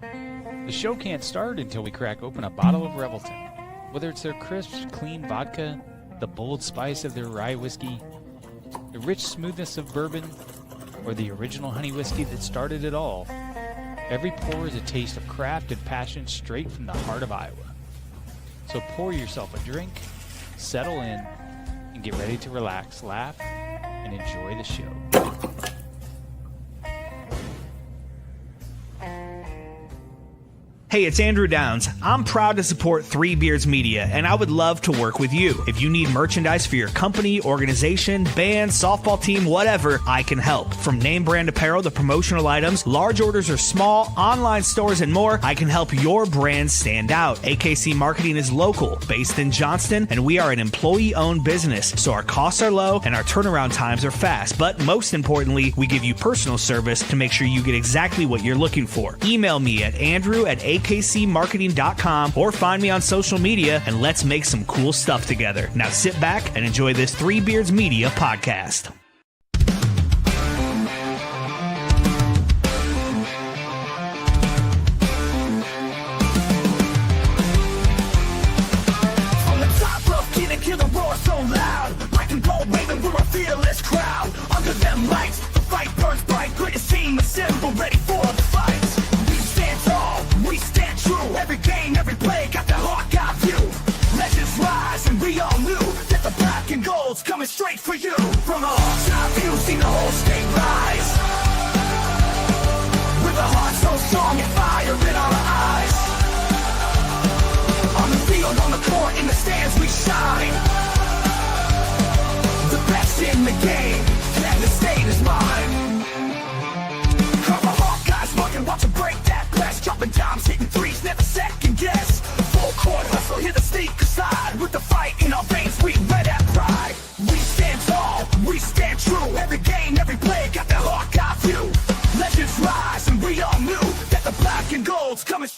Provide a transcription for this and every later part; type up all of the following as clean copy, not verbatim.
The show can't start until we crack open a bottle of Revelton. Whether it's their crisp, clean vodka, the bold spice of their rye whiskey, the rich smoothness of bourbon, or the original honey whiskey that started it all, every pour is a taste of craft and passion straight from the heart of Iowa. So pour yourself a drink, settle in, and get ready to relax, laugh, and enjoy the show. Hey, it's Andrew Downs. I'm proud to support Three Beards Media, and I would love to work with you. If you need merchandise for your company, organization, band, softball team, whatever, I can help. From name brand apparel to promotional items, large orders or small, online stores, and more, I can help your brand stand out. AKC Marketing is local, based in Johnston, and we are an employee-owned business, so our costs are low and our turnaround times are fast. But most importantly, we give you personal service to make sure you get exactly what you're looking for. Email me at andrew@akcmarketing.com or find me on social media, and let's make some cool stuff together. Now sit back and enjoy this Three Beards Media podcast. From the top rope, kid and kill the roar so loud. Black and gold waving, we're a fearless crowd. Under them lights, the fight burns bright. Greatest team assembled, ready for the fight. We stand tall, we stand true. Every game, every play, got the Hawkeye view. Legends rise, and we all knew that the black and gold's coming straight for you. From the Hawkeye view, seen the whole state rise. With a heart so strong and fire in our eyes. On the field, on the court, in the stands, we shine. The best in the game, and the state is mine. Cover Hawkeyes, mugging, watch them break that glass. Dropping dimes, hitting threes, never second guess. Full court hustle, hit the sneaker side. With the fight in our veins, we wear that pride. We stand tall, we stand true. Every game, every play, got the Hawkeye view. Legends rise, and we all knew that the black and gold's coming.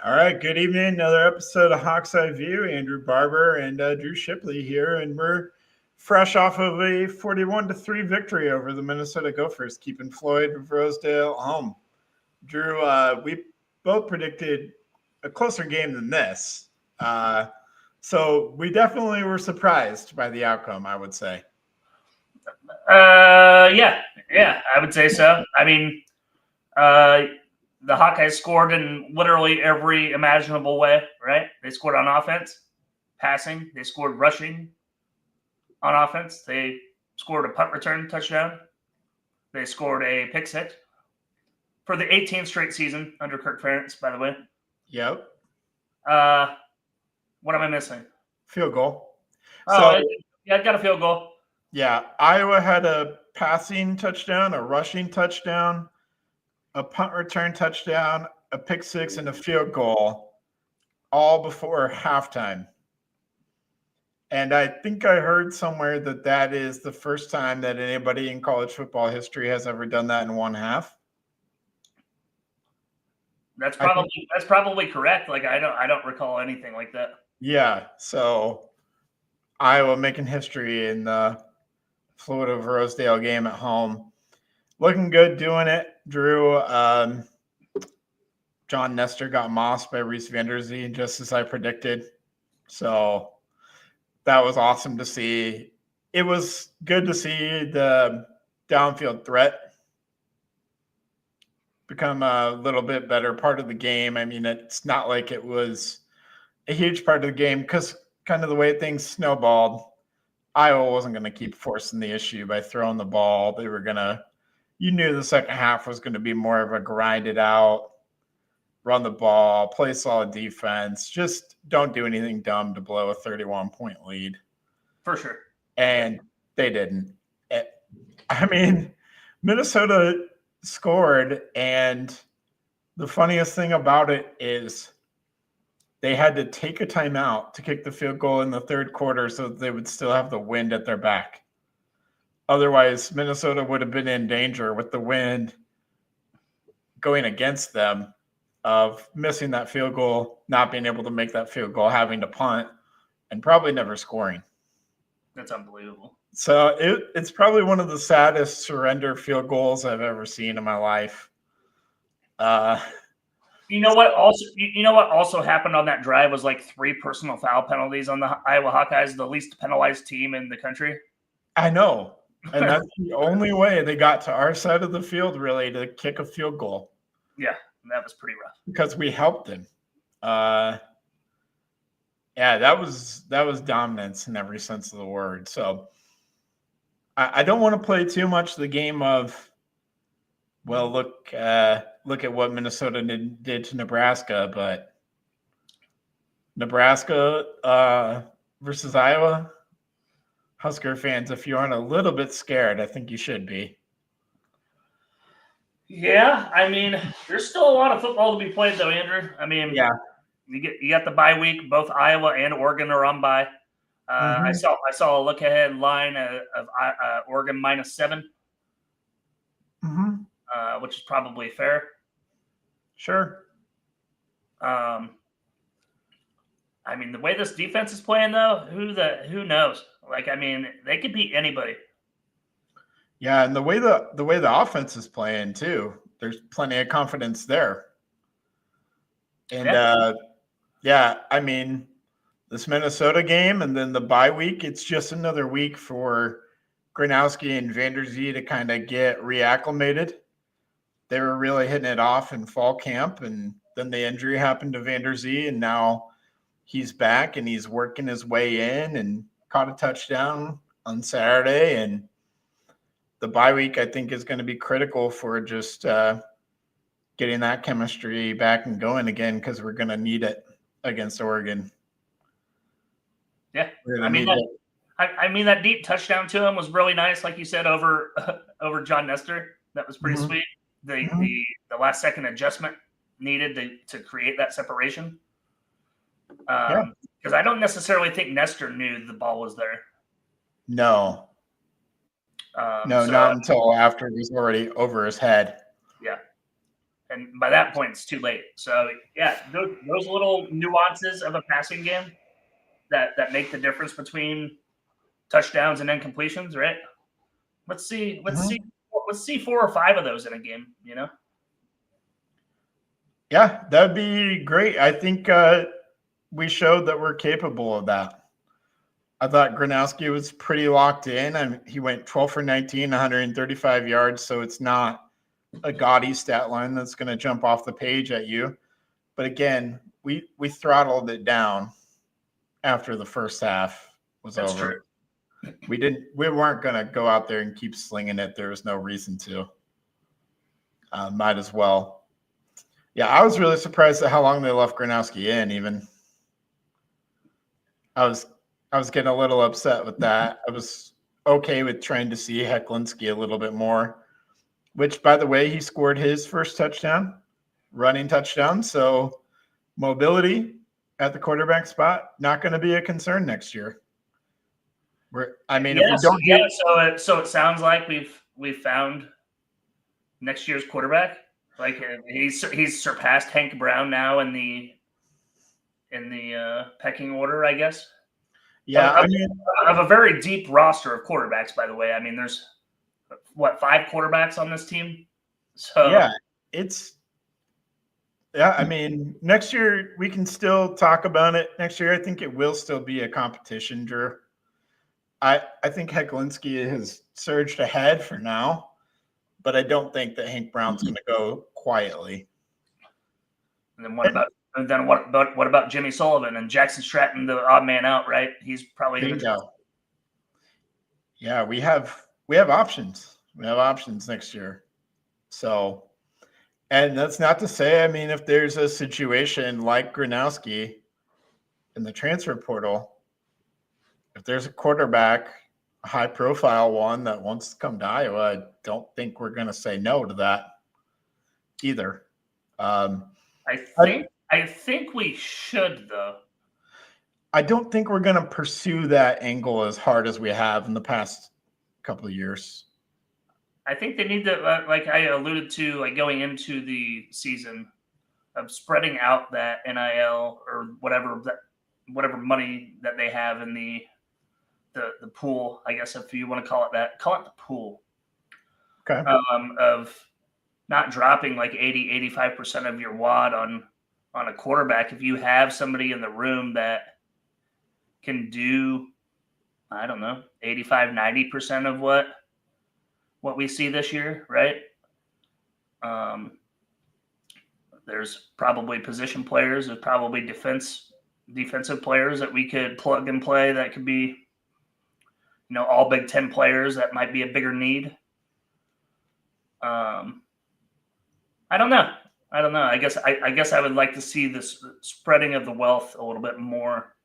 All right, good evening. Another episode of Hawk's Eye View. Andrew Barber and Drew Shipley here, and we're fresh off of a 41-3 victory over the Minnesota Gophers, keeping Floyd of Rosedale home. Drew, we both predicted a closer game than this, so we definitely were surprised by the outcome, I would say. Yeah, I would say so. I mean, the Hawkeyes scored in literally every imaginable way, right? They scored on offense, passing. They scored rushing on offense. They scored a punt return touchdown. They scored a pick six for the 18th straight season under Kirk Ferentz, by the way. Yep. What am I missing? Field goal. I got a field goal. Yeah, Iowa had a passing touchdown, a rushing touchdown, a punt return touchdown, a pick six, and a field goal, all before halftime. And I think I heard somewhere that that is the first time that anybody in college football history has ever done that in one half. That's probably correct. Like I don't recall anything like that. Yeah, so Iowa making history in the Floyd of Rosedale game at home. Looking good doing it, Drew. John Nestor got mossed by Reese Vanderzee, just as I predicted. So that was awesome to see. It was good to see the downfield threat become a little bit better part of the game. I mean, it's not like it was a huge part of the game because kind of the way things snowballed, Iowa wasn't going to keep forcing the issue by throwing the ball. They were going to, you knew the second half was going to be more of a grind it out, run the ball, play solid defense. Just don't do anything dumb to blow a 31-point lead. For sure. And they didn't. I mean, Minnesota scored, and the funniest thing about it is they had to take a timeout to kick the field goal in the third quarter so that they would still have the wind at their back. Otherwise, Minnesota would have been in danger with the wind going against them of missing that field goal, not being able to make that field goal, having to punt, and probably never scoring. That's unbelievable. So it's probably one of the saddest surrender field goals I've ever seen in my life. You know what? Also, you know what also happened on that drive was like 3 personal foul penalties on the Iowa Hawkeyes, the least penalized team in the country. I know. And that's the only way they got to our side of the field, really, to kick a field goal. Yeah, that was pretty rough. Because we helped them. Yeah, that was dominance in every sense of the word. So I don't want to play too much the game of, well, look at what Minnesota did to Nebraska, but Nebraska versus Iowa, Husker fans, if you aren't a little bit scared, I think you should be. Yeah, I mean, there's still a lot of football to be played, though, Andrew. I mean, Yeah. you got the bye week. Both Iowa and Oregon are on bye. I saw a look ahead line of Oregon -7, which is probably fair. Sure. I mean, the way this defense is playing, though, who knows? Like, I mean, they could beat anybody. Yeah, and the way the offense is playing too, there's plenty of confidence there. And yeah, I mean, this Minnesota game and then the bye week, it's just another week for Gronowski and Vanderzee to kind of get reacclimated. They were really hitting it off in fall camp, and then the injury happened to Vanderzee, and now he's back and he's working his way in and caught a touchdown on Saturday. And the bye week, I think, is going to be critical for just getting that chemistry back and going again, because we're going to need it against Oregon. Yeah, I mean, that deep touchdown to him was really nice, like you said, over John Nestor. That was pretty sweet. The last second adjustment needed to create that separation. Because I don't necessarily think Nestor knew the ball was there. No, not until after it was already over his head. Yeah, and by that point, it's too late. So yeah, those little nuances of a passing game that make the difference between touchdowns and incompletions, right? Let's see 4 or 5 of those in a game, you know? Yeah, that'd be great. I think we showed that we're capable of that. I thought Gronowski was pretty locked in, and he went 12 for 19, 135 yards. So it's not a gaudy stat line that's going to jump off the page at you. But again, we throttled it down after the first half was That's over. True. We weren't going to go out there and keep slinging it. There was no reason to. Might as well. Yeah, I was really surprised at how long they left Gronowski in. Even I was getting a little upset with that. I was okay with trying to see Hecklinski a little bit more, which, by the way, he scored his first touchdown, running touchdown. So mobility at the quarterback spot, not going to be a concern next year. If we don't so it sounds like we've found next year's quarterback. Like he's surpassed Hank Brown now in the pecking order, I guess. Yeah, of a very deep roster of quarterbacks, by the way. I mean, there's 5 quarterbacks on this team. So I mean, next year we can still talk about it. Next year, I think it will still be a competition, Drew. I think Hecklinski has surged ahead for now, but I don't think that Hank Brown's going to go quietly. And then what about Jimmy Sullivan and Jackson Stratton, the odd man out, right? He's probably Yeah, we have options. We have options next year. So, and that's not to say, I mean, if there's a situation like Gronowski in the transfer portal, if there's a quarterback, a high-profile one that wants to come to Iowa, I don't think we're going to say no to that either. I think we should, though. I don't think we're going to pursue that angle as hard as we have in the past couple of years. I think they need to, like I alluded to, like going into the season, of spreading out that NIL or whatever money that they have in the pool, I guess, if you want to call it that. Call it the pool. Okay. Of not dropping like 80-85% of your wad on a quarterback. If you have somebody in the room that can do, I don't know, 85-90% of what we see this year, right? There's probably position players. There's probably defensive players that we could plug and play that could be, all Big Ten players that might be a bigger need. I don't know. I guess I would like to see this spreading of the wealth a little bit more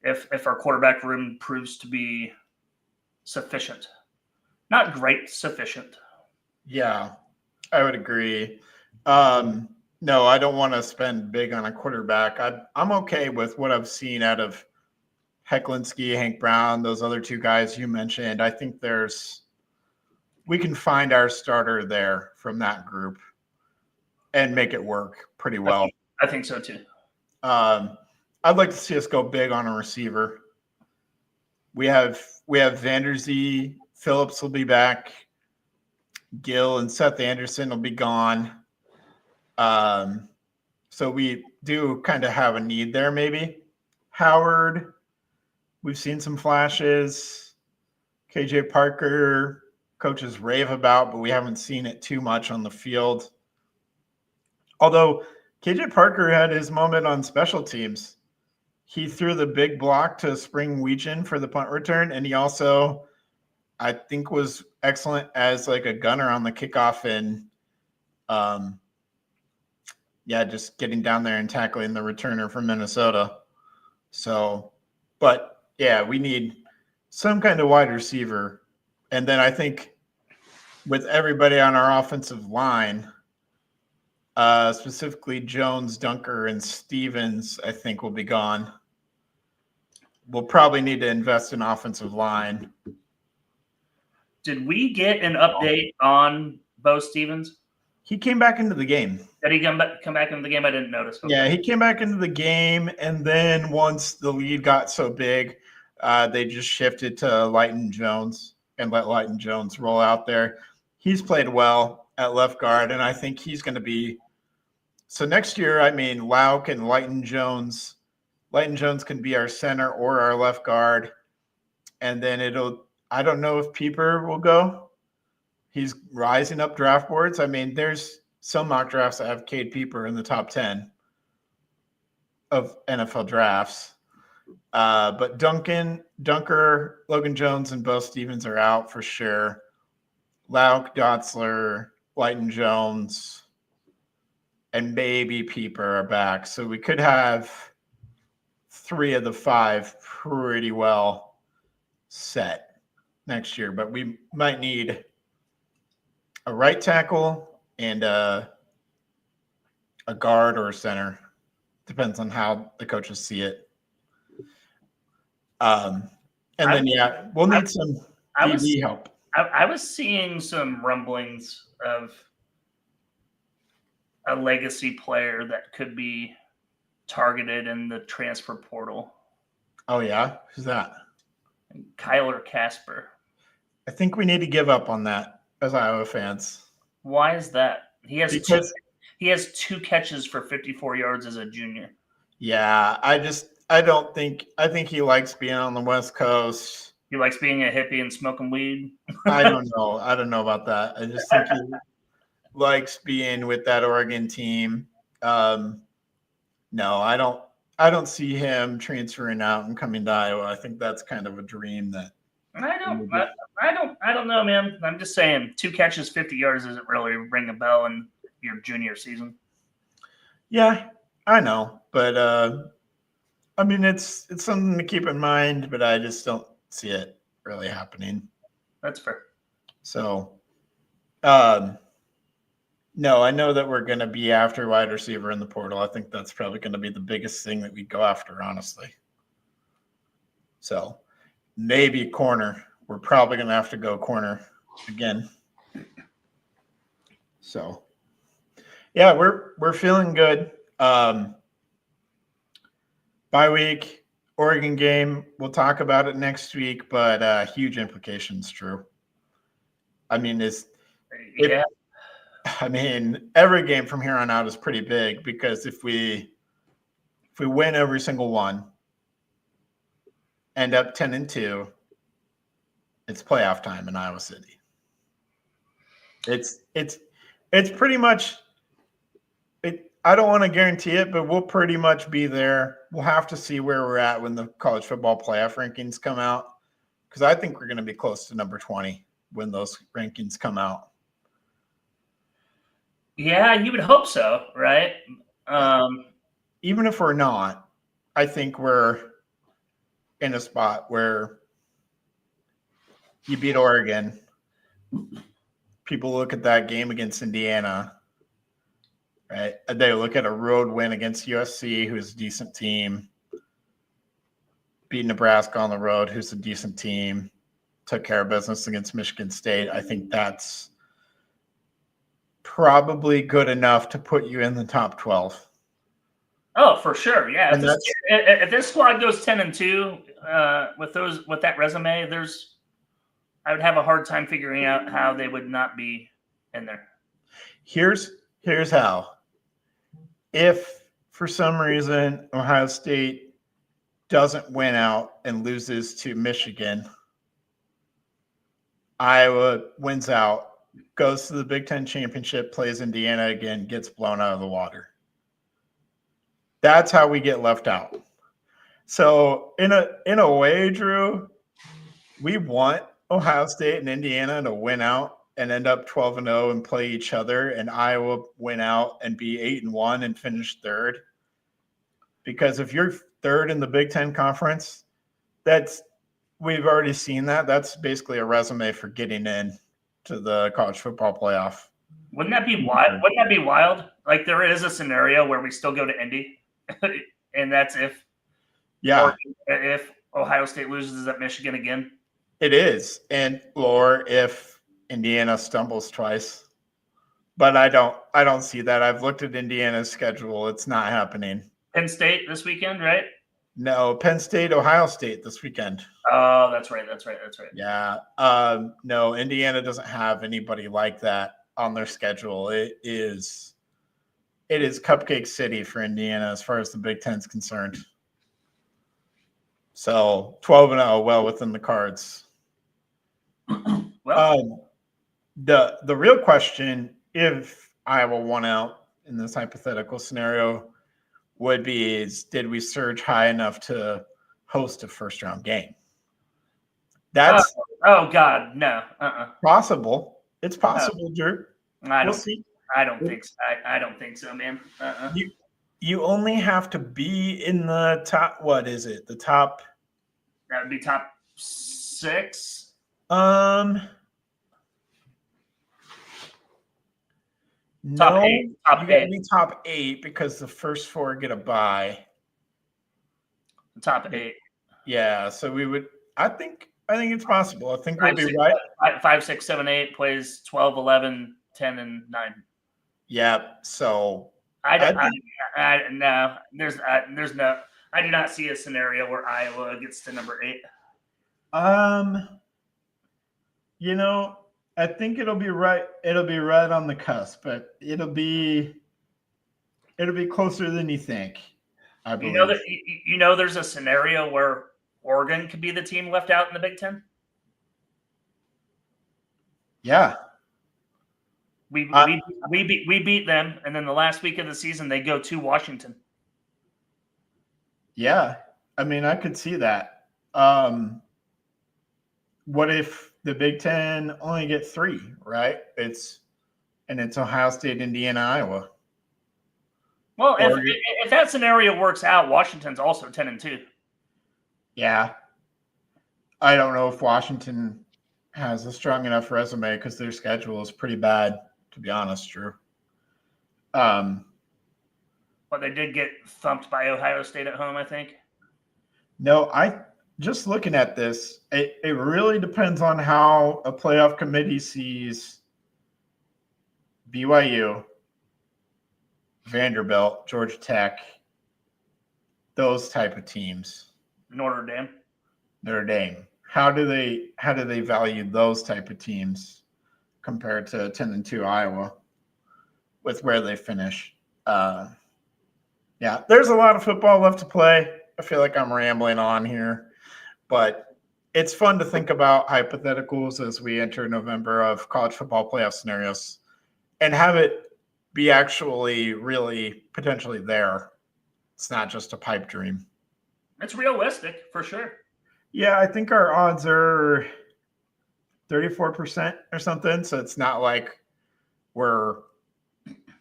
if our quarterback room proves to be sufficient. Not great, sufficient. Yeah, I would agree. No, I don't want to spend big on a quarterback. I'm okay with what I've seen out of Hecklinski, Hank Brown, those other two guys you mentioned. I think we can find our starter there from that group and make it work pretty well. I think so too. I'd like to see us go big on a receiver. We have Vanderzee, Phillips will be back. Gill and Seth Anderson will be gone. So we do kind of have a need there, maybe. Howard, we've seen some flashes. KJ Parker, coaches rave about, but we haven't seen it too much on the field. Although KJ Parker had his moment on special teams. He threw the big block to Spring Weechen for the punt return, and he also, I think, was excellent as like a gunner on the kickoff and just getting down there and tackling the returner from Minnesota. So, but yeah, we need some kind of wide receiver. And then I think with everybody on our offensive line, specifically Jones, Dunker, and Stevens, I think will be gone. We'll probably need to invest in offensive line. Did we get an update on Bo Stevens? He came back into the game. Did he come back into the game? I didn't notice. Okay. Yeah, he came back into the game, and then once the lead got so big, they just shifted to Leighton Jones and let Leighton Jones roll out there. He's played well at left guard, and I think he's going to be – so next year, I mean, Lauk and Leighton Jones can be our center or our left guard, and then I don't know if Pieper will go. He's rising up draft boards. I mean, there's some mock drafts that have Cade Pieper in the top 10 of NFL drafts. But Dunker, Logan Jones, and Bo Stevens are out for sure. Lauk, Dotzler, Leighton Jones, and maybe Pieper are back. So we could have 3 of the 5 pretty well set next year. But we might need a right tackle and a guard or a center. Depends on how the coaches see it. Then we'll need some DB help. I was seeing some rumblings of a legacy player that could be targeted in the transfer portal. Oh, yeah? Who's that? Kyler Casper. I think we need to give up on that as Iowa fans. Why is that? He has 2 catches for 54 yards as a junior. Yeah, I think he likes being on the West Coast. He likes being a hippie and smoking weed. I don't know about that. I just think he likes being with that Oregon team. No, I don't see him transferring out and coming to Iowa. I think that's kind of a dream that I don't know, man. I'm just saying 2 catches, 50 yards doesn't really ring a bell in your junior season. Yeah, I know. But I mean it's something to keep in mind, but I just don't see it really happening. That's fair. So no, I know that we're going to be after wide receiver in the portal. I think that's probably going to be the biggest thing that we go after, honestly. So maybe corner. We're probably going to have to go corner again. So, yeah, we're feeling good. Bye week, Oregon game. We'll talk about it next week, but huge implications, Drew. I mean, I mean, every game from here on out is pretty big because if we win every single one, end up 10-2, it's playoff time in Iowa City. It's pretty much it. I don't want to guarantee it, but we'll pretty much be there. We'll have to see where we're at when the college football playoff rankings come out, because I think we're going to be close to number 20 when those rankings come out. Yeah, you would hope so, right? Even if we're not, I think we're in a spot where you beat Oregon. People look at that game against Indiana, right? They look at a road win against USC, who's a decent team. Beat Nebraska on the road, who's a decent team. Took care of business against Michigan State. I think that's probably good enough to put you in the top 12. Oh, for sure. Yeah. And If this squad goes 10-2 with that resume, I would have a hard time figuring out how they would not be in there. Here's how. If for some reason Ohio State doesn't win out and loses to Michigan, Iowa wins out, goes to the Big Ten championship, plays Indiana again, gets blown out of the water. That's how we get left out. So in a way, Drew, we want Ohio State and Indiana to win out and end up 12-0 and play each other, and Iowa win out and be 8-1 and finish third. Because if you're third in the Big Ten conference, we've already seen that. That's basically a resume for getting in to the college football playoff. Wouldn't that be wild? Wouldn't that be wild? Like there is a scenario where we still go to Indy, and that's if Ohio State loses at Michigan again. It is, or if Indiana stumbles twice. But I don't see that. I've looked at Indiana's schedule. It's not happening. Penn State this weekend, right? No, Penn State, Ohio State this weekend. Oh, that's right. Yeah. No, Indiana doesn't have anybody like that on their schedule. It is Cupcake City for Indiana as far as the Big Ten's concerned. So 12-0, well within the cards. Well, the real question, if Iowa won out in this hypothetical scenario, would be did we surge high enough to host a first round game? That's oh God, no. possible. It's possible, Drew. I don't see. I don't think so. I don't think so, man. You only have to be in the top. What is it? The top. That would be top 6. Top 8. Top 8. Be top 8 because the first 4 get a bye. Top 8. Yeah, so we would. I think it's possible. I think we'll be right. 5, 6, 7, 8 plays 12, 11, 10, and 9. Yeah. So I do not see a scenario where Iowa gets to number 8. I think it'll be right. It'll be right on the cusp, but it'll be closer than you think. I believe. There's a scenario where Oregon could be the team left out in the Big Ten. Yeah. We beat them, and then the last week of the season they go to Washington. Yeah, I mean I could see that. What if the Big Ten only get 3? Right? It's Ohio State, Indiana, Iowa. Well, if that scenario works out, Washington's also 10-2. Yeah, I don't know if Washington has a strong enough resume because their schedule is pretty bad, to be honest, Drew. But they did get thumped by Ohio State at home, I think. No, just looking at this, it really depends on how a playoff committee sees BYU, Vanderbilt, Georgia Tech, those type of teams. Notre Dame. How do they value those type of teams compared to 10-2 Iowa? with where they finish. Yeah, there's a lot of football left to play. I feel like I'm rambling on here, but it's fun to think about hypotheticals as we enter November of college football playoff scenarios and have it be actually really potentially there. It's not just a pipe dream. It's realistic for sure. Yeah, I think our odds are 34% or something. So it's not like we're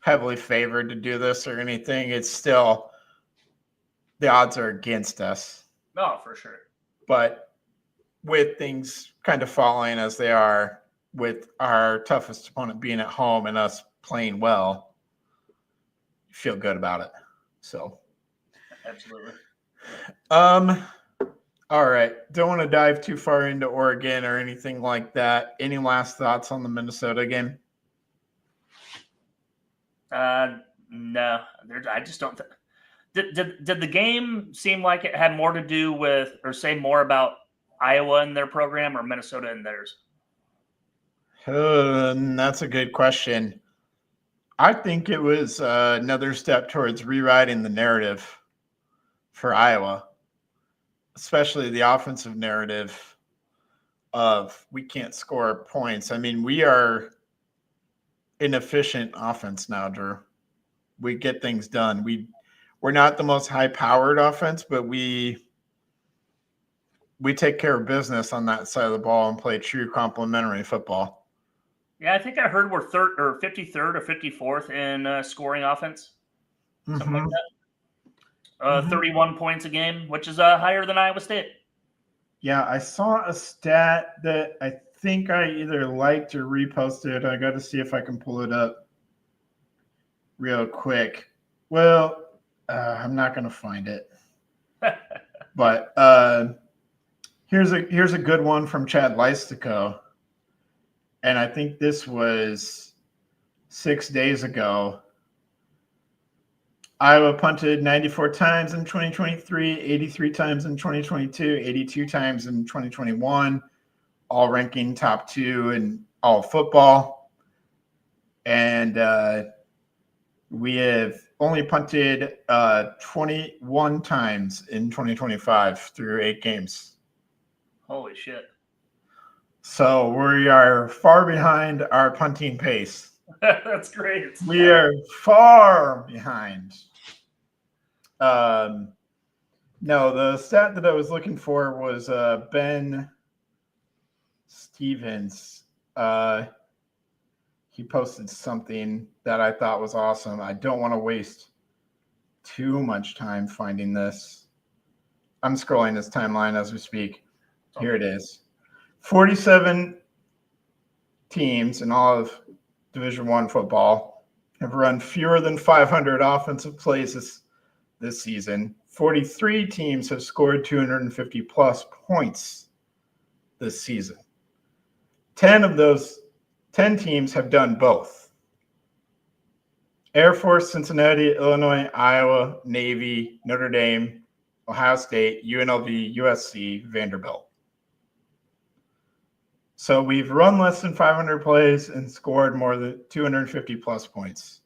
heavily favored to do this or anything. It's still the odds are against us. No, for sure. But with things kind of falling as they are, with our toughest opponent being at home and us playing well, you feel good about it. So Absolutely. All right. Don't want to dive too far into Oregon or anything like that. Any last thoughts on the Minnesota game? No, I just don't. Did the game seem like it had more to do with, or say more about Iowa and their program, or Minnesota and theirs? That's a good question. I think it was another step towards rewriting the narrative for Iowa, especially the offensive narrative of we can't score points. I mean, we are an efficient offense now, Drew. We get things done. We're not the most high-powered offense, but we take care of business on that side of the ball and play true complementary football. Yeah, I think I heard we're 53rd or 54th in scoring offense, something like that. 31 points a game, which is higher than Iowa State. Yeah, I saw a stat that I think I either liked or reposted. I got to see if I can pull it up real quick. Well, I'm not going to find it. But here's a good one from Chad Leistico. And I think this was 6 days ago. Iowa punted 94 times in 2023, 83 times in 2022, 82 times in 2021, all ranking top 2 in all football. And we have only punted 21 times in 2025 through 8 games. Holy shit. So we are far behind our punting pace. That's great. We are far behind. No, the stat that I was looking for was Ben Stevens. He posted something that I thought was awesome. I don't want to waste too much time finding this. I'm scrolling this timeline as we speak. Here it is. 47 teams in all of Division I football have run fewer than 500 offensive plays this season. 43 teams have scored 250 plus points this season. 10 of those 10 teams have done both. Air Force, Cincinnati, Illinois, Iowa, Navy, Notre Dame, Ohio State, UNLV, USC, Vanderbilt. So we've run less than 500 plays and scored more than 250 plus points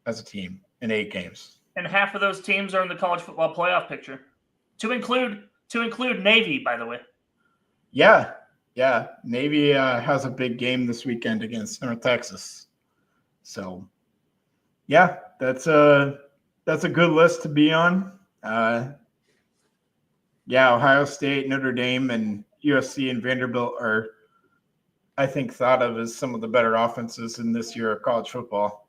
as a team in 8 games. And half of those teams are in the college football playoff picture. To include Navy, by the way. Yeah. Navy has a big game this weekend against North Texas. So, yeah, that's a good list to be on. Ohio State, Notre Dame, and USC and Vanderbilt are, I think, thought of as some of the better offenses in this year of college football.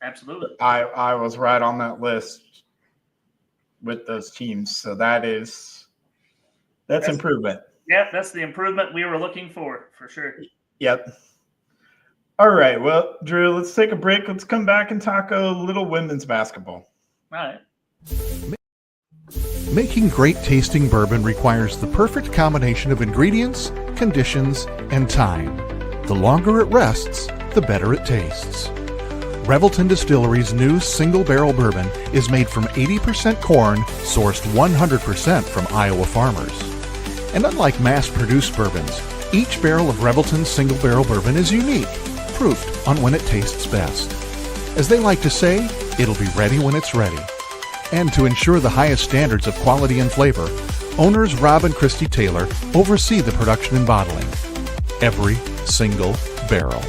Absolutely. I was right on that list with those teams. So that's improvement. Yeah, that's the improvement we were looking for sure. Yep. All right. Well, Drew, let's take a break. Let's come back and talk a little women's basketball. All right. Making great tasting bourbon requires the perfect combination of ingredients, conditions, and time. The longer it rests, the better it tastes. Revelton Distillery's new single barrel bourbon is made from 80% corn, sourced 100% from Iowa farmers. And unlike mass-produced bourbons, each barrel of Revelton's single barrel bourbon is unique, proofed on when it tastes best. As they like to say, it'll be ready when it's ready. And to ensure the highest standards of quality and flavor, owners Rob and Christy Taylor oversee the production and bottling. Every single barrel.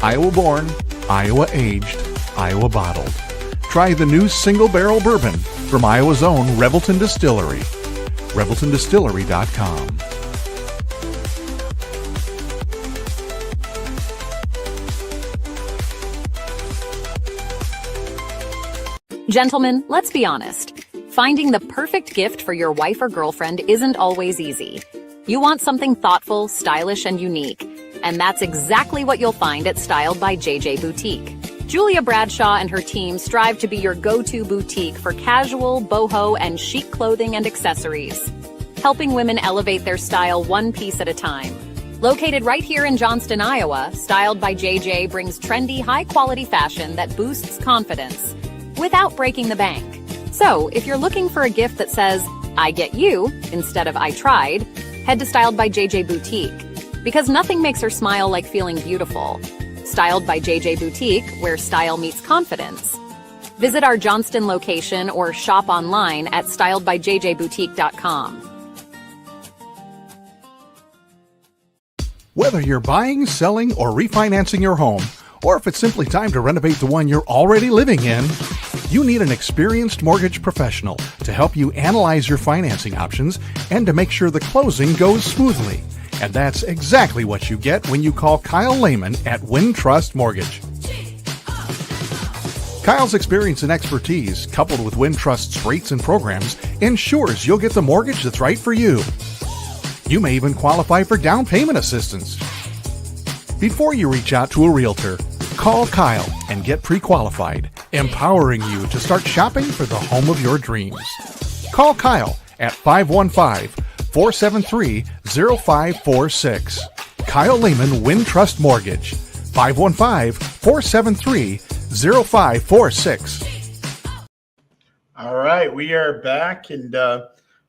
Iowa born, Iowa aged, Iowa bottled. Try the new single barrel bourbon from Iowa's own Revelton Distillery. ReveltonDistillery.com. Gentlemen, let's be honest. Finding the perfect gift for your wife or girlfriend isn't always easy. You want something thoughtful, stylish, and unique. And that's exactly what you'll find at Styled by JJ Boutique. Julia Bradshaw and her team strive to be your go-to boutique for casual, boho, and chic clothing and accessories, helping women elevate their style one piece at a time. Located right here in Johnston, Iowa, Styled by JJ brings trendy, high-quality fashion that boosts confidence without breaking the bank. So, if you're looking for a gift that says, I get you, instead of I tried, head to Styled by JJ Boutique. Because nothing makes her smile like feeling beautiful. Styled by JJ Boutique, where style meets confidence. Visit our Johnston location or shop online at styledbyjjboutique.com. Whether you're buying, selling, or refinancing your home, or if it's simply time to renovate the one you're already living in, you need an experienced mortgage professional to help you analyze your financing options and to make sure the closing goes smoothly. And that's exactly what you get when you call Kyle Lehman at Wintrust Mortgage. Kyle's experience and expertise, coupled with Wintrust's rates and programs, ensures you'll get the mortgage that's right for you. You may even qualify for down payment assistance. Before you reach out to a realtor, call Kyle and get pre-qualified, empowering you to start shopping for the home of your dreams. Call Kyle at 515-473-0546. Kyle Lehman Wintrust Mortgage, 515-473-0546. All right, we are back, and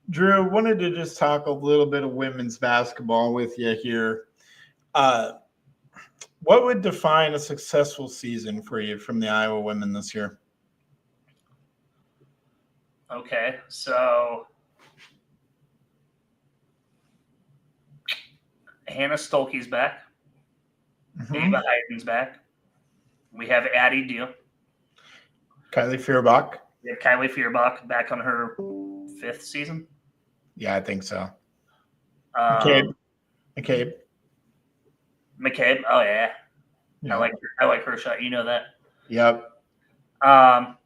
Drew, wanted to just talk a little bit of women's basketball with you here. What would define a successful season for you from the Iowa women this year? Okay, so Hannah Stolke's back. Ava Heiden's back. We have Addie Deal. Kylie Feuerbach. We have Kylie Feuerbach back on her 5th season. Yeah, I think so. McCabe. McCabe. Oh yeah. I like her shot. You know that. Yep. All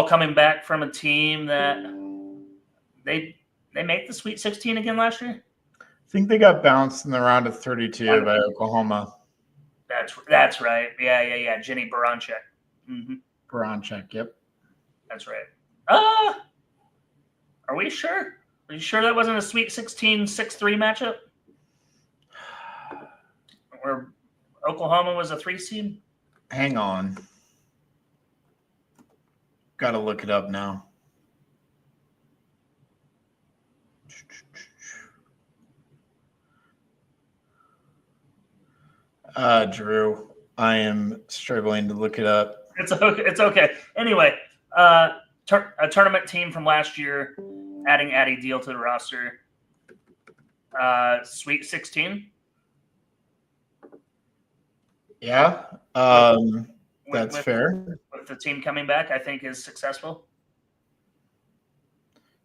coming back from a team that they make the Sweet 16 again last year. I think they got bounced in the round of 32 by Oklahoma. That's right. Yeah. Jenny Baranchek. Baranchek. Yep. That's right. Are we sure? Are you sure that wasn't a Sweet 16 6-3 matchup? Where Oklahoma was a 3 seed? Hang on. Got to look it up now. Drew, I am struggling to look it up. It's okay. Anyway, a tournament team from last year, adding Addie Deal to the roster. Sweet 16. Yeah, that's fair. With the team coming back, I think is successful.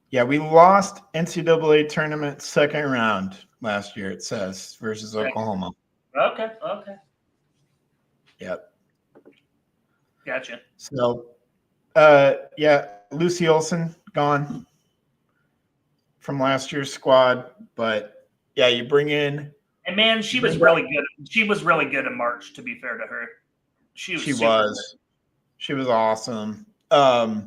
Yeah, we lost NCAA tournament second round last year, it says, versus Oklahoma. Okay. Yep. Gotcha. So, Lucy Olson gone from last year's squad, but yeah, you bring in. And man, she was really good. She was really good in March, to be fair to her. She was awesome. I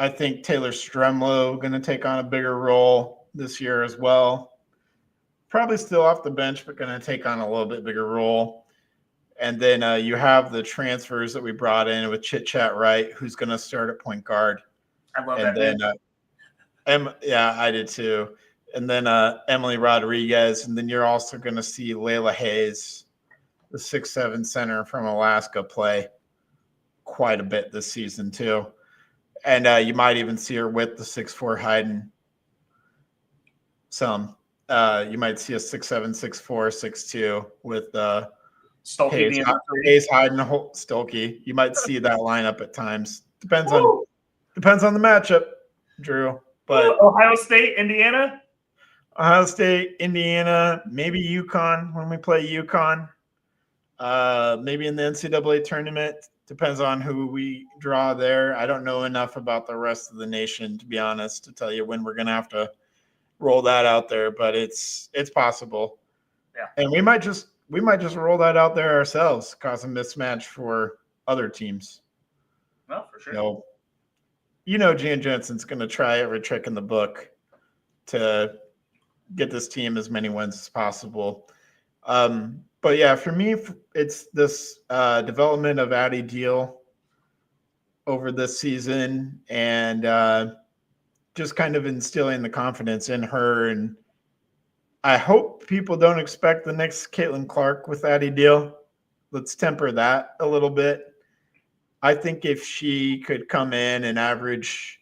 think Taylor Stremlow going to take on a bigger role this year as well. Probably still off the bench, but going to take on a little bit bigger role. And then you have the transfers that we brought in with Chit Chat Wright, who's going to start at point guard. I love and that. And then, I did too. And then Emily Rodriguez, and then you're also going to see Layla Hayes the 6'7" center from Alaska play quite a bit this season too. And you might even see her with the 6'4" Hayden. Some. You might see a 6'7", 6'4", 6'2" with Stolke Hayes, being Hayes, Hayden, Stolke. You might see that lineup at times. Depends on the matchup, Drew. But Ohio State, Indiana. Ohio State, Indiana, maybe UConn when we play UConn. Maybe in the NCAA tournament. Depends on who we draw there. I don't know enough about the rest of the nation, to be honest, to tell you when we're going to have to roll that out there, but it's possible. Yeah. And we might just roll that out there ourselves, cause a mismatch for other teams. Well, for sure. Jan Jensen's going to try every trick in the book to get this team as many wins as possible. But yeah, for me, it's this development of Addie Deal over this season and just kind of instilling the confidence in her. And I hope people don't expect the next Caitlin Clark with Addie Deal. Let's temper that a little bit. I think if she could come in and average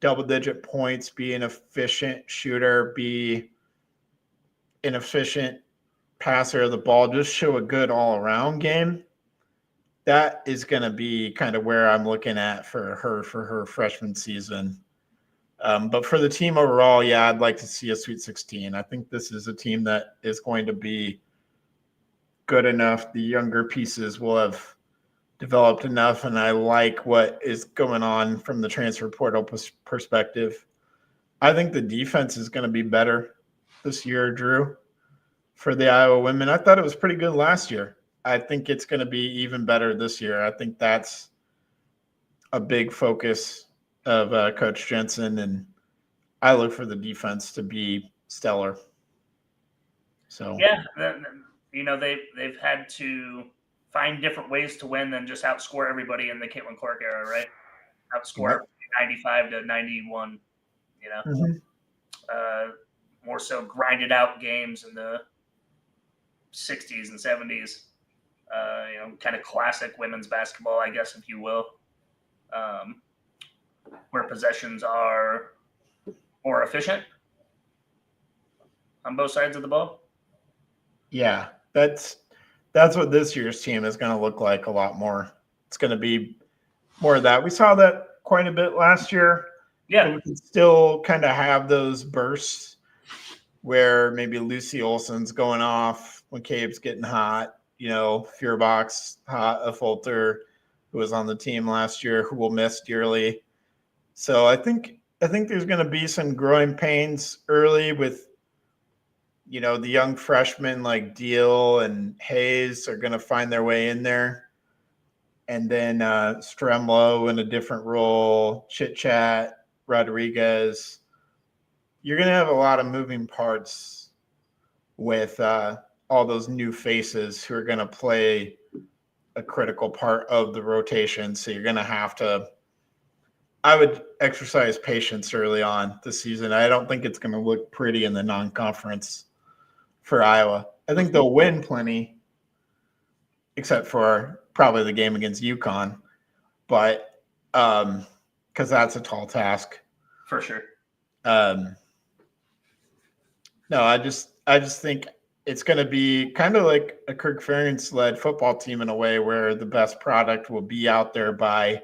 double-digit points, be an efficient shooter, be an efficient passer of the ball, just show a good all-around game, that is going to be kind of where I'm looking at for her freshman season. But for the team overall, yeah, I'd like to see a Sweet 16. I think this is a team that is going to be good enough. The younger pieces will have developed enough, and I like what is going on from the transfer portal perspective. I think the defense is going to be better this year, Drew, for the Iowa women. I thought it was pretty good last year. I think it's going to be even better this year. I think that's a big focus of Coach Jensen, and I look for the defense to be stellar. So yeah, they've had to find different ways to win than just outscore everybody in the Caitlin Clark era, right? Outscore 95 to 91. More so grinded out games in the 60s and 70s. Kind of classic women's basketball, I guess, if you will. Where possessions are more efficient on both sides of the ball. Yeah, that's what this year's team is going to look like a lot more. It's going to be more of that. We saw that quite a bit last year. Yeah. But we can still kind of have those bursts where maybe Lucy Olson's going off when Cabe's getting hot, Fearbox hot, a Folter who was on the team last year who will miss dearly. So I think there's going to be some growing pains early with, the young freshmen like Deal and Hayes are going to find their way in there. And then Stremlo in a different role, Chit Chat, Rodriguez. You're going to have a lot of moving parts with all those new faces who are going to play a critical part of the rotation. So you're going to have to – I would exercise patience early on this season. I don't think it's going to look pretty in the non-conference for Iowa. I think they'll win plenty, except for probably the game against UConn. But because that's a tall task. For sure. No, I just think it's going to be kind of like a Kirk Ferentz-led football team in a way where the best product will be out there by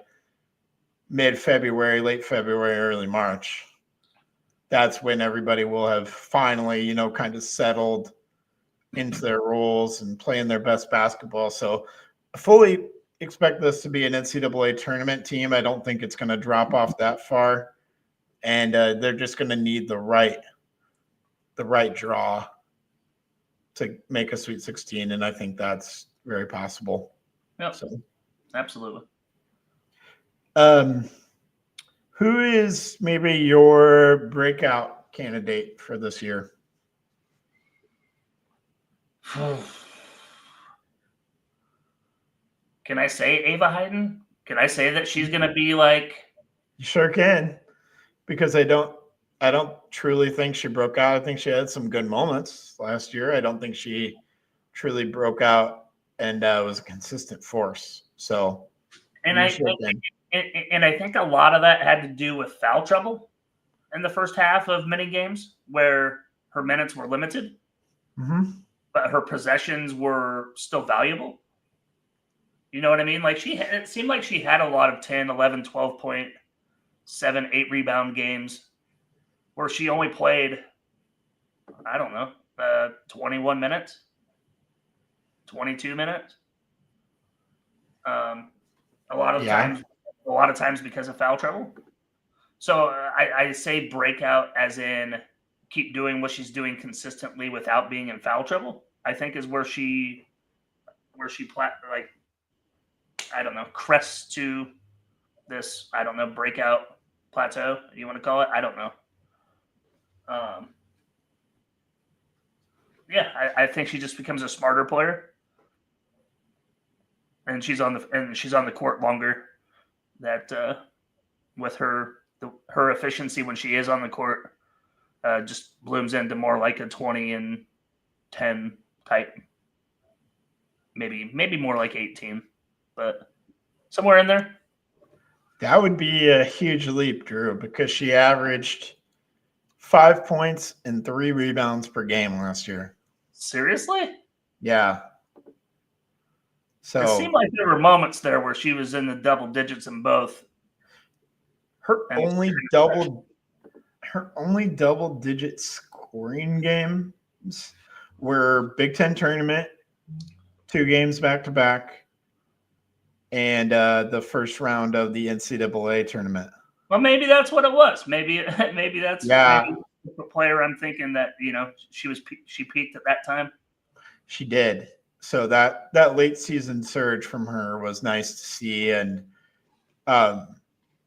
mid-February, late February, early March. That's when everybody will have finally, kind of settled into their roles and playing their best basketball. So I fully expect this to be an NCAA tournament team. I don't think it's going to drop off that far. And they're just going to need the right draw to make a Sweet 16. And I think that's very possible. Yep. So, absolutely. Who is maybe your breakout candidate for this year? Can I say Ava Hayden? Can I say that she's going to be like? You sure can, because I don't truly think she broke out. I think she had some good moments last year. I don't think she truly broke out and was a consistent force. So, And you I should have been. and I think a lot of that had to do with foul trouble in the first half of many games where her minutes were limited, Mhm. but her possessions were still valuable. You know what I mean? Like it seemed like she had a lot of 10, 11, 12 point, 7, 8 rebound games where she only played, I don't know, 21 minutes, 22 minutes. A lot of times because of foul trouble. So I say breakout as in keep doing what she's doing consistently without being in foul trouble. I think is where she I don't know, crests to this, I don't know, breakout plateau, you want to call it? I don't know. I think she just becomes a smarter player. And she's on the court longer. That with her efficiency when she is on the court just blooms into more like a 20 and 10 type. Maybe more like 18, but somewhere in there. That would be a huge leap, Drew, because she averaged 5 points and 3 rebounds per game last year. Seriously? Yeah. So It seemed like there were moments there where she was in the double digits in both. her only double digit scoring games were Big Ten tournament, 2 games back to back, and the first round of the NCAA tournament. Well, maybe that's what it was. Maybe that's maybe the player I'm thinking that she peaked at that time. She did. So that late season surge from her was nice to see, and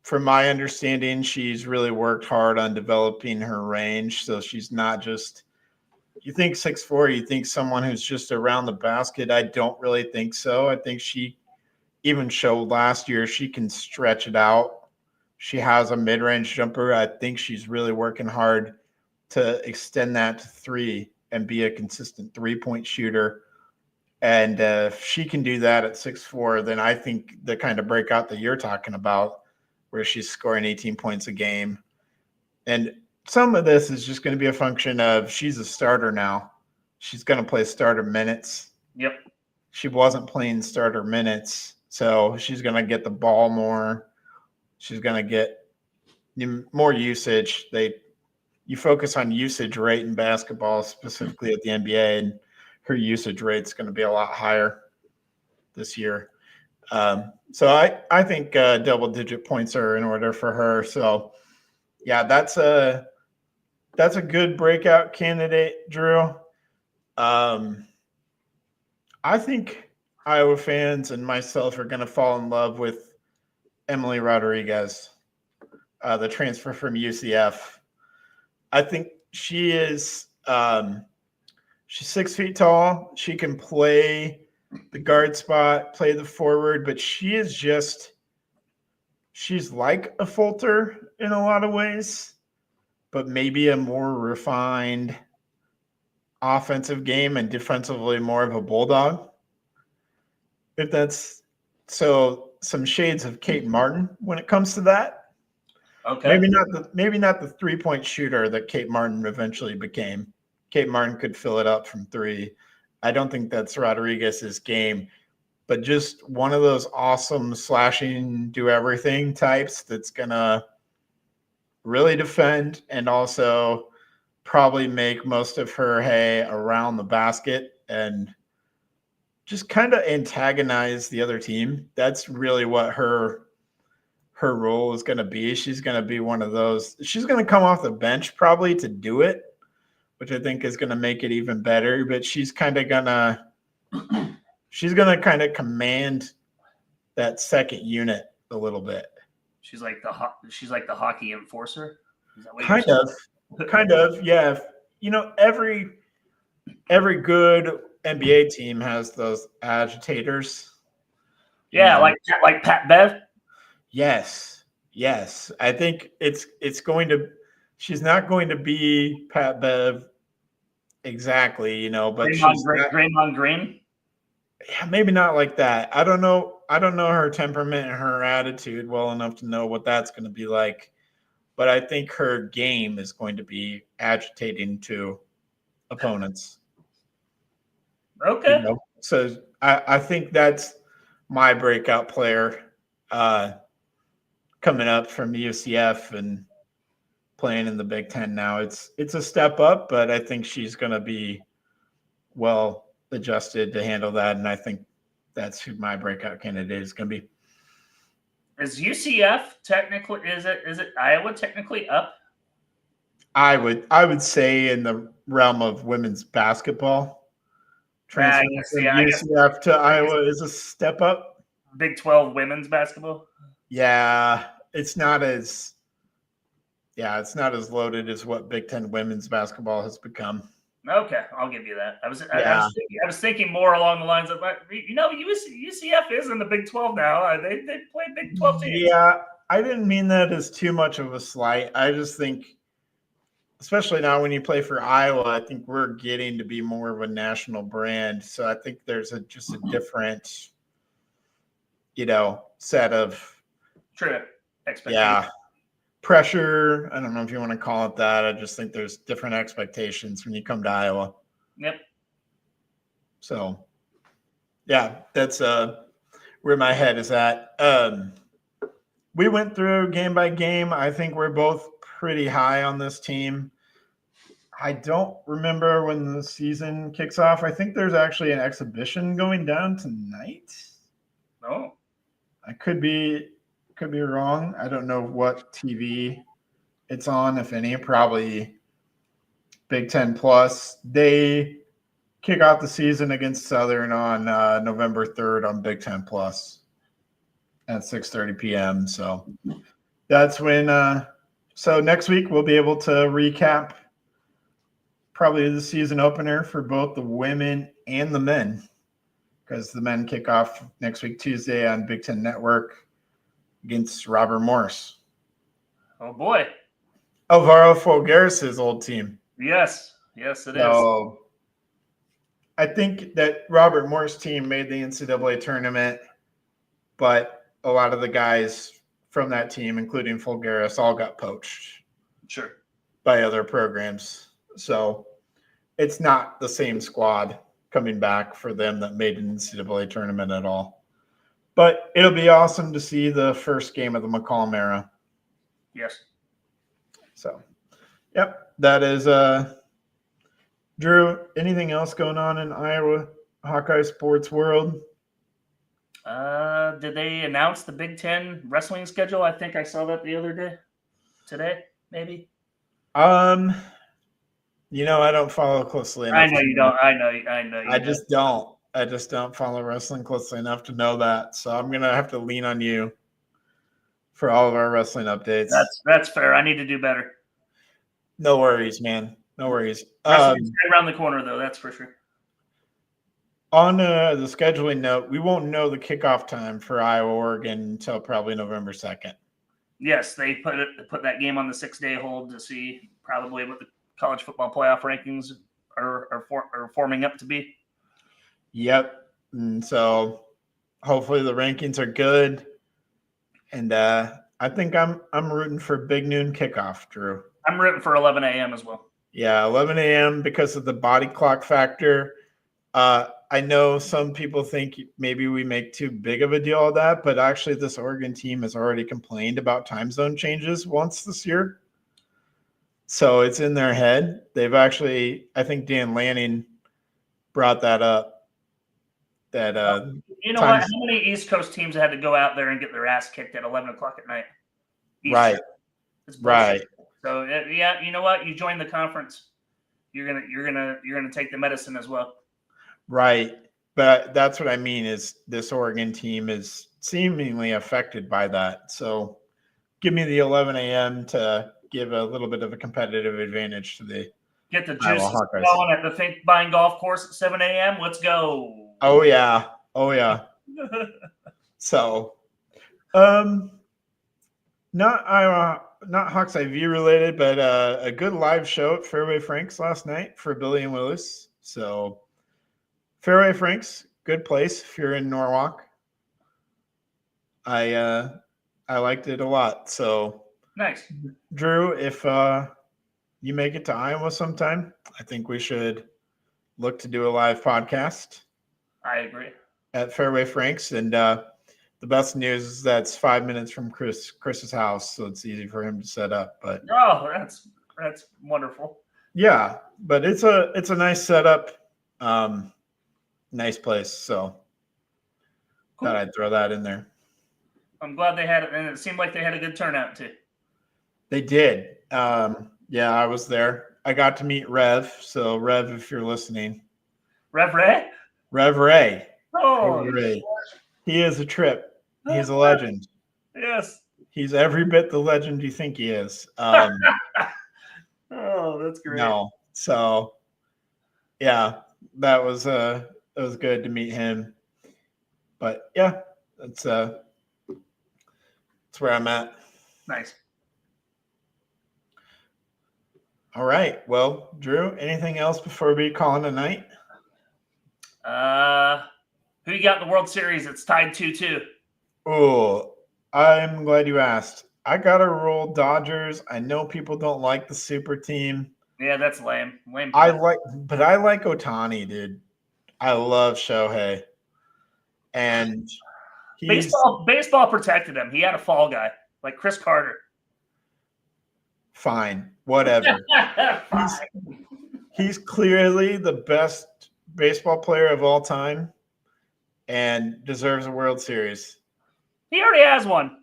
from my understanding, she's really worked hard on developing her range. So she's not just, you think 6'4", you think someone who's just around the basket. I don't really think so. I think she even showed last year she can stretch it out. She has a mid-range jumper. I think she's really working hard to extend that to 3 and be a consistent 3-point shooter. And if she can do that at 6'4", then I think the kind of breakout that you're talking about, where she's scoring 18 points a game. And some of this is just going to be a function of she's a starter now. She's going to play starter minutes. Yep. She wasn't playing starter minutes, so she's going to get the ball more. She's going to get more usage. You focus on usage rate in basketball, specifically at the NBA, and her usage rate is going to be a lot higher this year. So I think double-digit points are in order for her. So, yeah, that's a good breakout candidate, Drew. I think Iowa fans and myself are going to fall in love with Emily Rodriguez, the transfer from UCF. I think she is she's 6 feet tall. She can play the guard spot, play the forward, but she's like a Fulter in a lot of ways, but maybe a more refined offensive game and defensively more of a bulldog. If that's so, some shades of Kate Martin when it comes to that. Okay. Maybe not the 3-point shooter that Kate Martin eventually became. Kate Martin could fill it up from 3. I don't think that's Rodriguez's game, but just one of those awesome slashing, do everything types that's gonna really defend and also probably make most of her hay around the basket and just kind of antagonize the other team. That's really what her role is going to be. She's going to be one of those. She's going to come off the bench probably to do it, which I think is going to make it even better. But she's kind of gonna kind of command that second unit a little bit. She's like the hockey enforcer. Is that what Kind of, yeah. Every good NBA team has those agitators. Yeah, like Pat Bev. Yes. I think it's going to. She's not going to be Pat Bev exactly, but Draymond Green. Yeah, maybe not like that. I don't know. I don't know her temperament and her attitude well enough to know what that's going to be like. But I think her game is going to be agitating to opponents. Okay. So I think that's my breakout player coming up from UCF and playing in the Big Ten now. It's a step up, but I think she's going to be well adjusted to handle that, and I think that's who my breakout candidate is going to be. Is UCF technically is it Iowa technically up? I would say in the realm of women's basketball, transferring from UCF to Iowa is a step up. Big 12 women's basketball. Yeah, it's not as loaded as what Big Ten women's basketball has become. Okay, I'll give you that. I was thinking more along the lines of, UCF is in the Big 12 now. They play Big 12 teams. Yeah, I didn't mean that as too much of a slight. I just think, especially now when you play for Iowa, I think we're getting to be more of a national brand. So I think there's just a different, set of expectations. Pressure. I don't know if you want to call it that. I just think there's different expectations when you come to Iowa. Yep. So, yeah, that's where my head is at. We went through game by game. I think we're both pretty high on this team. I don't remember when the season kicks off. I think there's actually an exhibition going down tonight. No. I could be wrong. I don't know what TV it's on, if any. Probably Big Ten Plus. They kick off the season against Southern on November 3rd on Big Ten Plus at 6:30 p.m. So that's when. So next week we'll be able to recap probably the season opener for both the women and the men, because the men kick off next week Tuesday on Big Ten Network against Robert Morris. Oh, boy. Alvaro Folgueras' old team. Yes, it is. I think that Robert Morris' team made the NCAA tournament, but a lot of the guys from that team, including Folgueras, all got poached. Sure. By other programs. So it's not the same squad coming back for them that made an NCAA tournament at all. But it'll be awesome to see the first game of the McCollum era. Yes. So, yep, that is Drew, anything else going on in Iowa Hawkeye sports world? Did they announce the Big Ten wrestling schedule? I think I saw that the other day. Today, maybe? I don't follow closely enough. I know you don't. I know. I just don't follow wrestling closely enough to know that. So I'm going to have to lean on you for all of our wrestling updates. That's fair. I need to do better. No worries, man. No worries. Wrestling's right around the corner, though. That's for sure. On the scheduling note, we won't know the kickoff time for Iowa, Oregon until probably November 2nd. Yes, they put that game on the 6-day hold to see probably what the college football playoff rankings are forming up to be. Yep. And so hopefully the rankings are good. And I think I'm rooting for big noon kickoff, Drew. I'm rooting for 11 a.m. as well. Yeah, 11 a.m. because of the body clock factor. I know some people think maybe we make too big of a deal of that, but actually this Oregon team has already complained about time zone changes once this year. So it's in their head. They've actually, I think Dan Lanning brought that up. That you know what? How many East Coast teams had to go out there and get their ass kicked at 11 o'clock at night? Right. Right. So yeah, you know what? You join the conference. You're gonna take the medicine as well. Right. But that's what I mean is this Oregon team is seemingly affected by that. So give me the 11 a.m. to give a little bit of a competitive advantage to the get the juices going at the Think Buying Golf Course at 7 a.m. Let's go. Oh yeah. So, not Hawks IV related, but a good live show at Fairway Franks last night for Billy and Willis. So, Fairway Franks, good place if you're in Norwalk. I liked it a lot. So Nice. Drew, if you make it to Iowa sometime, I think we should look to do a live podcast I agree. at Fairway Franks. And the best news is that's 5 minutes from Chris's house, so it's easy for him to set up. But Oh, that's wonderful. yeah, but it's a nice setup, nice place. So Cool. thought I'd throw that in there. I'm glad they had it, and it seemed like they had a good turnout too. They did. Yeah, I was there. I got to meet Rev. So Rev, if you're listening, Rev Ray? Rev Ray. Oh, Rev Ray. He is a trip. He's a legend. yes. He's every bit the legend you think he is. Oh, that's great. No. So yeah, that was it was good to meet him. But yeah, that's where I'm at. Nice. All right. Well, Drew, anything else before we call it a night? Who you got in the World Series? It's tied 2-2. Oh, I'm glad you asked. I gotta roll Dodgers. I know people don't like the super team. Yeah, that's lame. Lame. I like Ohtani, dude. I love Shohei. And he's Baseball protected him. He had a fall guy, like Chris Carter. fine. Whatever. He's clearly the best baseball player of all time and deserves a World Series. He already has one.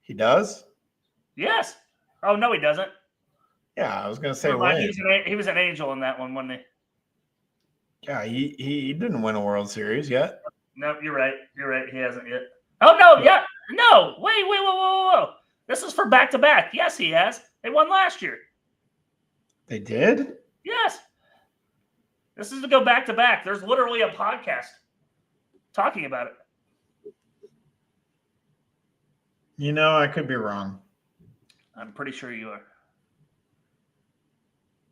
He does? Yes. Oh, no, he doesn't. Yeah, I was going to say Never mind, win. he was an angel in that one, wasn't he? Yeah, he didn't win a World Series yet. No, you're right. You're right. He hasn't yet. Oh, no. Yeah. No. Wait. Whoa. This is for back-to-back. Yes, he has. They won last year. They did? Yes. This is to go back-to-back. There's literally a podcast talking about it. You know, I could be wrong. I'm pretty sure you are.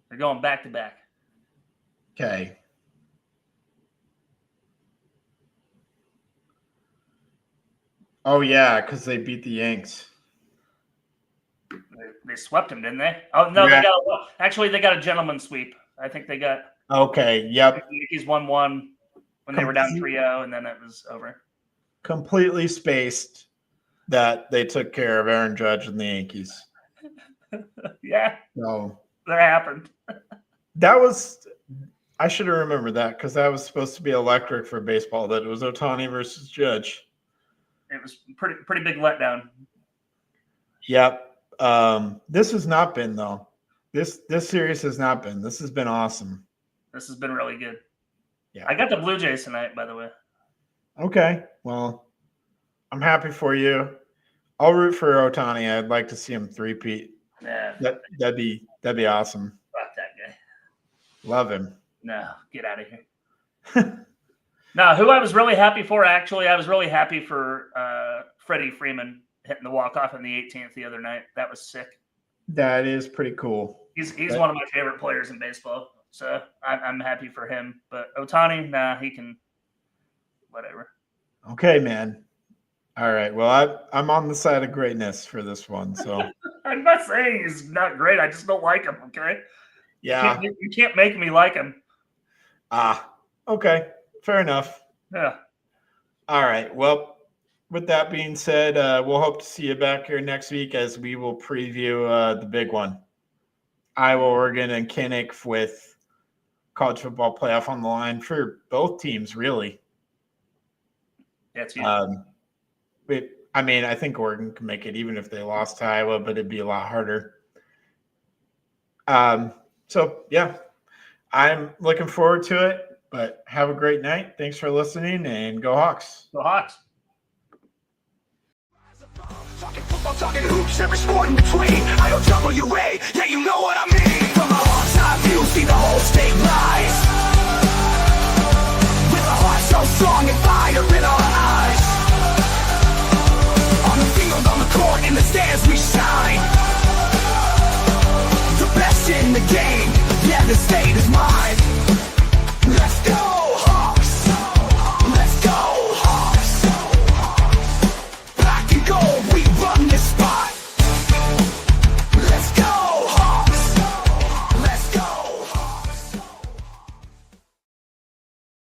They're going back-to-back. Okay. Oh, yeah, because they beat the Yanks. They swept him, didn't they? Oh, no, Yeah. they got a gentleman sweep. I think they got Okay, yep. the Yankees 1-1 when they were down 3-0, and then it was over. Completely spaced that they took care of Aaron Judge and the Yankees. Yeah, So that happened. that was, I should have remembered that because that was supposed to be electric for baseball, that it was Ohtani versus Judge. It was pretty big letdown. Yep. This has not been, though. This series has not been. This has been awesome. This has been really good. Yeah. I got the Blue Jays tonight, by the way. Okay. Well, I'm happy for you. I'll root for Ohtani. I'd like to see him three-peat. Yeah, That'd be awesome. fuck that guy. Love him. No, get out of here. No, who I was really happy for, actually, I was really happy for Freddie Freeman hitting the walk-off in the 18th the other night. That was sick. That is pretty cool. He's one of my favorite players in baseball, so I'm happy for him. But Ohtani, nah, he can whatever. Okay, man. All right. Well, I'm on the side of greatness for this one. So I'm not saying he's not great. I just don't like him, okay? yeah. You can't make me like him. Okay. Fair enough. Yeah. All right. Well, with that being said, we'll hope to see you back here next week as we will preview the big one. Iowa, Oregon, and Kinnick with college football playoff on the line for both teams, really. That's huge. I think Oregon can make it even if they lost to Iowa, but it'd be a lot harder. So, yeah, I'm looking forward to it. But have a great night. Thanks for listening, and go Hawks. Go Hawks. Talking football, talking hoops, every sport in between. IOWA, yeah, you know what I mean. From the Hawks' eye view, see the whole state rise. With a heart so strong and fire in our eyes. On the field, on the court, in the stands, we shine. The best in the game, yeah, the state is mine.